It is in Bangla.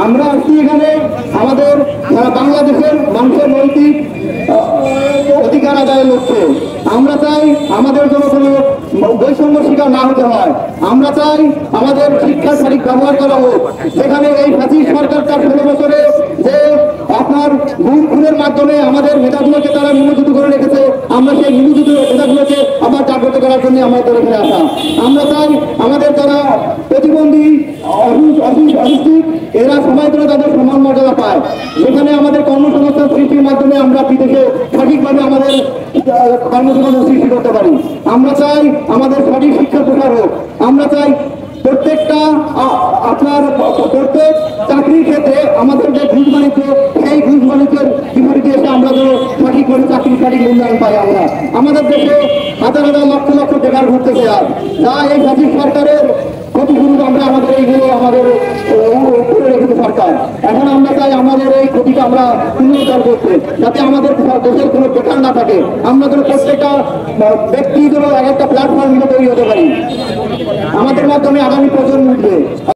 আমরা আসছি এখানে আমাদের বাংলাদেশের মানুষের নৈতিক অধিকার আদায়ের লক্ষ্যে। আমরা চাই আমাদের জন্য কোনো বৈষম্য শিকার না হতে হয়। আমরা চাই আমাদের শিক্ষার সঠিক ব্যবহার করা হোক। সেখানে এই ফ্যাসিস্ট সরকার তার 16 বছরে যে আপনার খুনের মাধ্যমে আমাদের মেধাগুলোকে তারা নিয়োজিত করে রেখেছে, আমরা সেই নিয়োজিত মেধাগুলোকে আবার জাগ্রত করার জন্য আমাদের এখানে আসা। আমরা চাই আমাদের যারা প্রতিবন্ধী অসুস্থিক এরা সবাই করে তাদের সমান মর্যাদা পায়। সেখানে আমাদের কর্মসংস্থান সৃষ্টির মাধ্যমে আমরা বিদেশে সঠিকভাবে আমাদের কর্মসংস্থান সৃষ্টি করতে পারি। আমরা চাই আমাদের সঠিক শিক্ষা প্রসার হোক। আমরা চাই প্রত্যেকটা আপনার প্রত্যেক চাকরির ক্ষেত্রে আমাদের যে ঘুষ বাণিজ্য, সেই ঘুষ বাণিজ্যের বিপরীতে এসে আমরা যেন সঠিকভাবে চাকরির সঠিক মূল্যায়ন পাই। আমরা আমাদের দেশে হাজার হাজার লক্ষ লক্ষ বেকার ঘুরতেছে, আর যা এই ফ্যাসিস্ট সরকারের ক্ষতিপূরণ আমরা আমাদের এইগুলো আমাদের করে রেখেছে সরকার। এখন আমরা চাই আমাদের এই ক্ষতিকে আমরা পুনরুদ্ধার করতে, যাতে আমাদের দেশের কোনো বেকার না থাকে। আমরা যেন প্রত্যেকটা ব্যক্তি যেন এক একটা প্ল্যাটফর্ম তৈরি হতে পারি, আমাদের মাধ্যমে আগামী প্রজন্ম উঠবে।